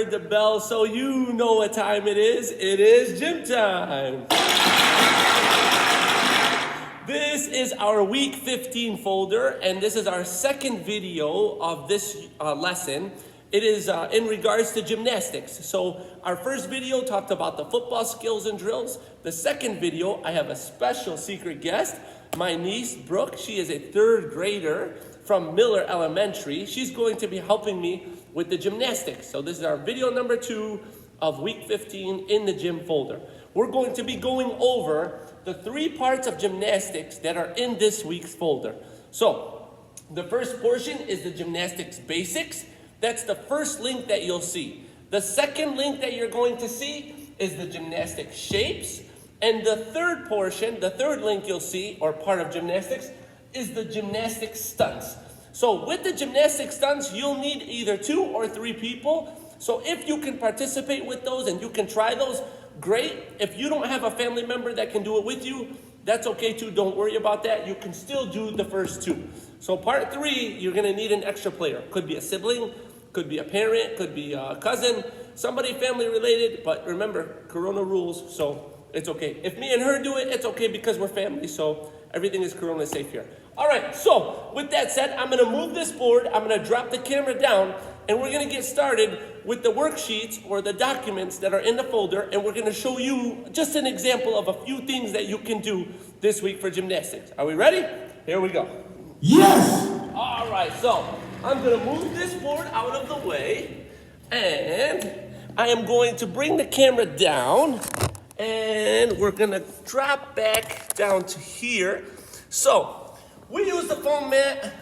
heard the bell, so you know what time it is. It is gym time. This is our week 15 folder, and this is our second video of this lesson. It is in regards to gymnastics. So our first video talked about the football skills and drills. The second video, I have a special secret guest, my niece, Brooke. She is a third grader from Miller Elementary. She's going to be helping me with the gymnastics. So this is our video number 2 of week 15 in the gym folder. We're going to be going over the 3 parts of gymnastics that are in this week's folder. So the first portion is the gymnastics basics. That's the first link that you'll see. The second link that you're going to see is the gymnastic shapes. And the third portion, the third link you'll see, or part of gymnastics, is the gymnastic stunts. So with the gymnastic stunts, you'll need either 2 or 3 people. So if you can participate with those and you can try those, great. If you don't have a family member that can do it with you, that's okay too. Don't worry about that. You can still do the first 2. So part 3, you're gonna need an extra player. Could be a sibling, could be a parent, could be a cousin, somebody family related, but remember, Corona rules, so it's okay. If me and her do it, it's okay because we're family, so everything is Corona safe here. All right, so with that said, I'm gonna move this board, I'm gonna drop the camera down, and we're gonna get started with the worksheets or the documents that are in the folder, and we're gonna show you just an example of a few things that you can do this week for gymnastics. Are we ready? Here we go. Yes! All right, so I'm gonna move this board out of the way, and I am going to bring the camera down, and we're gonna drop back down to here. So we use the foam mat.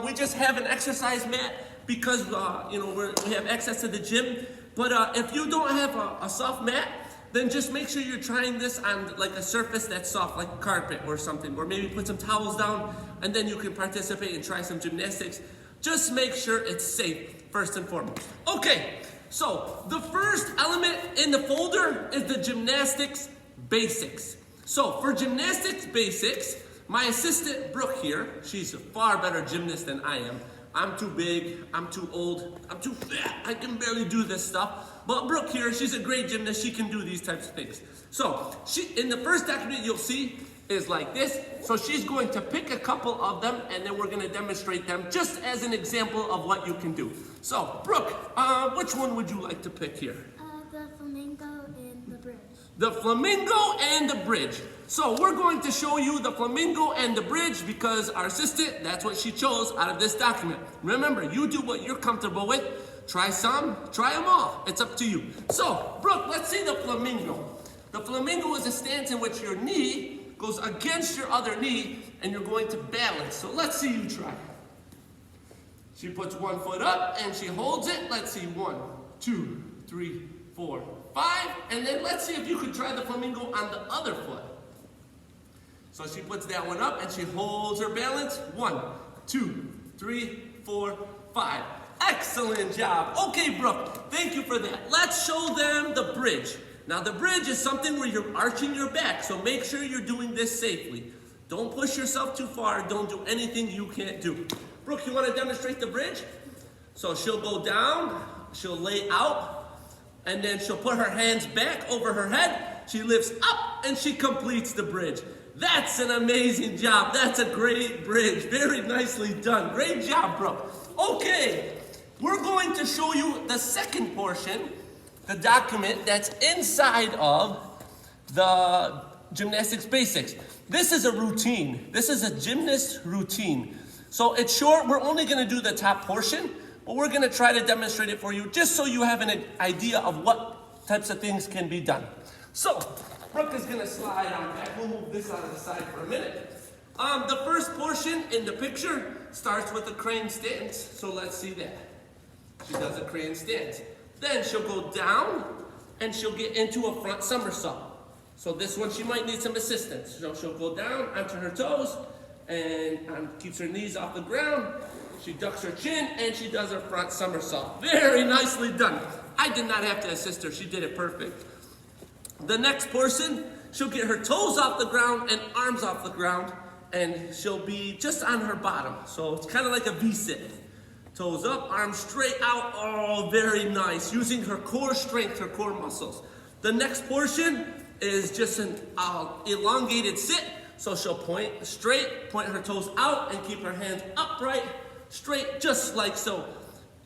We just have an exercise mat because we have access to the gym. But if you don't have a soft mat, then just make sure you're trying this on like a surface that's soft, like carpet or something, or maybe put some towels down, and then you can participate and try some gymnastics. Just make sure it's safe, first and foremost. Okay, so the first element in the folder is the gymnastics basics. So for gymnastics basics, my assistant Brooke here, she's a far better gymnast than I am. I'm too big, I'm too old, I'm too fat, I can barely do this stuff. But Brooke here, she's a great gymnast, she can do these types of things. So in the first document you'll see is like this. So she's going to pick a couple of them and then we're gonna demonstrate them just as an example of what you can do. So Brooke, which one would you like to pick here? The flamingo and the bridge. The flamingo and the bridge. So we're going to show you the flamingo and the bridge because our assistant, that's what she chose out of this document. Remember, you do what you're comfortable with. Try some, try them all. It's up to you. So, Brooke, let's see the flamingo. The flamingo is a stance in which your knee goes against your other knee and you're going to balance. So let's see you try. She puts one foot up and she holds it. Let's see, 1, 2, 3, 4, 5. And then let's see if you could try the flamingo on the other foot. So she puts that one up and she holds her balance. 1, 2, 3, 4, 5. Excellent job. Okay, Brooke, thank you for that. Let's show them the bridge. Now the bridge is something where you're arching your back, so make sure you're doing this safely. Don't push yourself too far. Don't do anything you can't do. Brooke, you want to demonstrate the bridge? So she'll go down, she'll lay out, and then she'll put her hands back over her head. She lifts up and she completes the bridge. That's an amazing job. That's a great bridge. Very nicely done. Great job, Brooke. Okay, we're going to show you the second portion, the document that's inside of the gymnastics basics. This is a routine. This is a gymnast routine. So it's short. We're only going to do the top portion, but we're going to try to demonstrate it for you just so you have an idea of what types of things can be done. So Brooke is going to slide on back. We'll move this out of the side for a minute. The first portion in the picture starts with a crane stance. So let's see that. She does a crane stance. Then she'll go down and she'll get into a front somersault. So this one, she might need some assistance. So she'll go down onto her toes and keeps her knees off the ground. She ducks her chin and she does her front somersault. Very nicely done. I did not have to assist her. She did it perfect. The next portion, she'll get her toes off the ground and arms off the ground, and she'll be just on her bottom. So it's kind of like a V-sit. Toes up, arms straight out. Oh, very nice. Using her core strength, her core muscles. The next portion is just an elongated sit. So she'll point straight, point her toes out, and keep her hands upright, straight, just like so.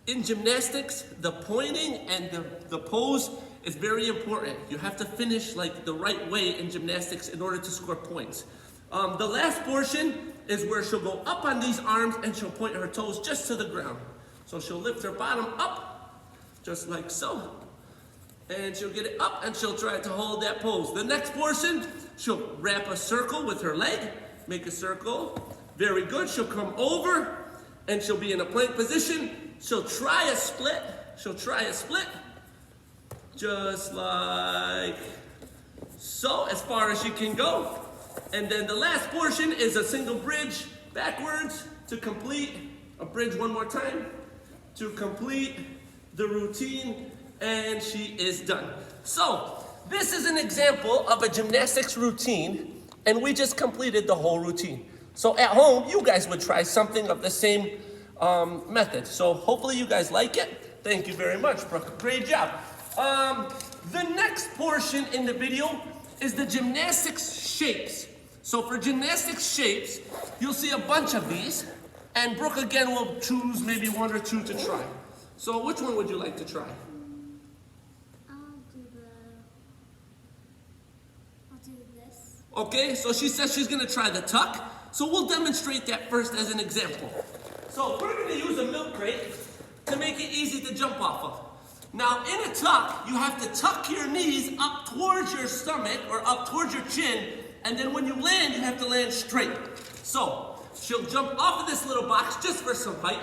In gymnastics, the pointing and the pose is very important. You have to finish like the right way in gymnastics in order to score points. The last portion is where she'll go up on these arms and she'll point her toes just to the ground. So she'll lift her bottom up, just like so. And she'll get it up and she'll try to hold that pose. The next portion, she'll wrap a circle with her leg, make a circle. Very good. She'll come over and she'll be in a plank position. She'll try a split. She'll try a split. Just like so, as far as she can go. And then the last portion is a single bridge backwards to complete a bridge one more time to complete the routine, and she is done. So this is an example of a gymnastics routine, and we just completed the whole routine. So at home, you guys would try something of the same method. So hopefully you guys like it. Thank you very much, Brooke. Great job. The next portion in the video is the gymnastics shapes. So for gymnastics shapes, you'll see a bunch of these, and Brooke again will choose maybe one or two to try. So which one would you like to try? I'll do this. Okay, so she says she's gonna try the tuck. So we'll demonstrate that first as an example. So we're gonna use a milk crate to make it easy to jump off of. Now in a tuck, you have to tuck your knees up towards your stomach or up towards your chin, and then when you land, you have to land straight. So she'll jump off of this little box just for some height.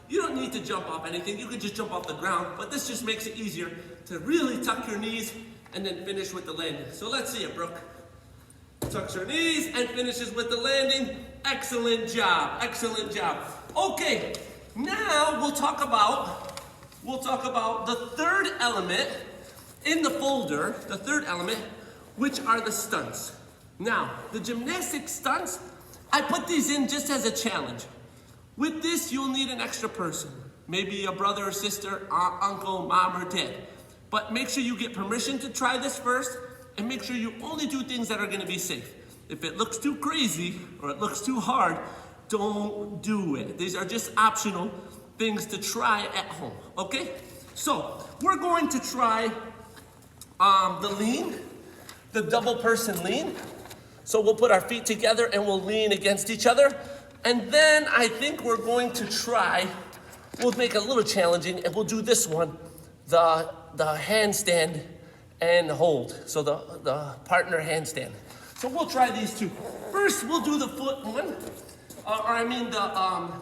You don't need to jump off anything, you can just jump off the ground, but this just makes it easier to really tuck your knees and then finish with the landing. So let's see it, Brooke. Tucks her knees and finishes with the landing. Excellent job, excellent job. Okay, now we'll talk about the third element in the folder, the third element, which are the stunts. Now, the gymnastic stunts, I put these in just as a challenge. With this, you'll need an extra person. Maybe a brother or sister, aunt, uncle, mom, or dad. But make sure you get permission to try this first, and make sure you only do things that are gonna be safe. If it looks too crazy, or it looks too hard, don't do it. These are just optional things to try at home, okay? So, we're going to try the lean, the double person lean. So we'll put our feet together and we'll lean against each other. And then I think we're going to try, we'll make it a little challenging, and we'll do this one, the handstand and hold. So the partner handstand. So we'll try these two. First, we'll do the foot one,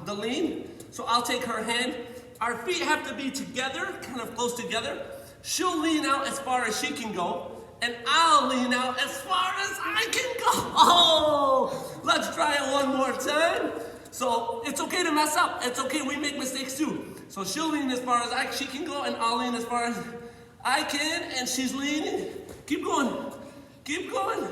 the lean. So I'll take her hand. Our feet have to be together, kind of close together. She'll lean out as far as she can go, and I'll lean out as far as I can go. Oh, let's try it one more time. So it's okay to mess up. It's okay, we make mistakes too. So she'll lean as far as she can go, and I'll lean as far as I can, and she's leaning. Keep going, keep going.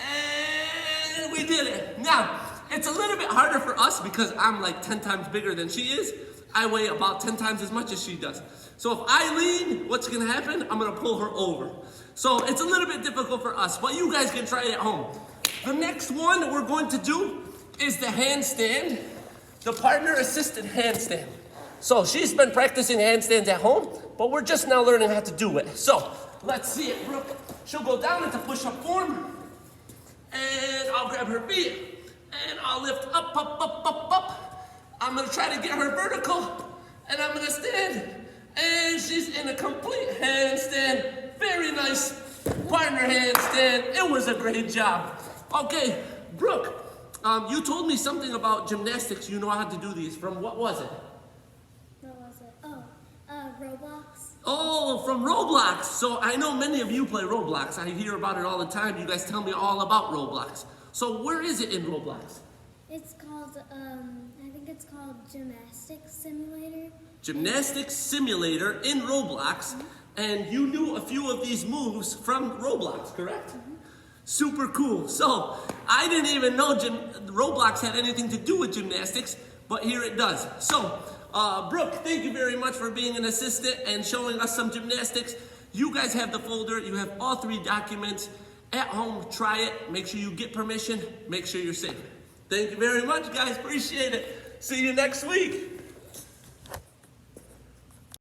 And we did it. Now, it's a little bit harder for us because I'm like 10 times bigger than she is. I weigh about 10 times as much as she does. So if I lean, what's gonna happen? I'm gonna pull her over. So it's a little bit difficult for us, but you guys can try it at home. The next one that we're going to do is the handstand, the partner assisted handstand. So she's been practicing handstands at home, but we're just now learning how to do it. So let's see it, Brooke. She'll go down into push-up form, and I'll grab her feet, and I'll lift up, up, up, up, up. I'm gonna try to get her vertical, and I'm gonna stand, and she's in a complete handstand. Very nice partner handstand. It was a great job. Okay, Brooke, you told me something about gymnastics. You know how to do these. From what was it? What was it? Oh, Roblox. Oh, from Roblox. So I know many of you play Roblox. I hear about it all the time. You guys tell me all about Roblox. So where is it in Roblox? It's called, I think it's called Gymnastics Simulator. Gymnastics Simulator in Roblox. And you knew a few of these moves from Roblox, correct? Mm-hmm. Super cool. So I didn't even know Roblox had anything to do with gymnastics, but here it does. So Brooke, thank you very much for being an assistant and showing us some gymnastics. You guys have the folder. You have all 3 documents. At home, try it. Make sure you get permission. Make sure you're safe. Thank you very much, guys. Appreciate it. See you next week.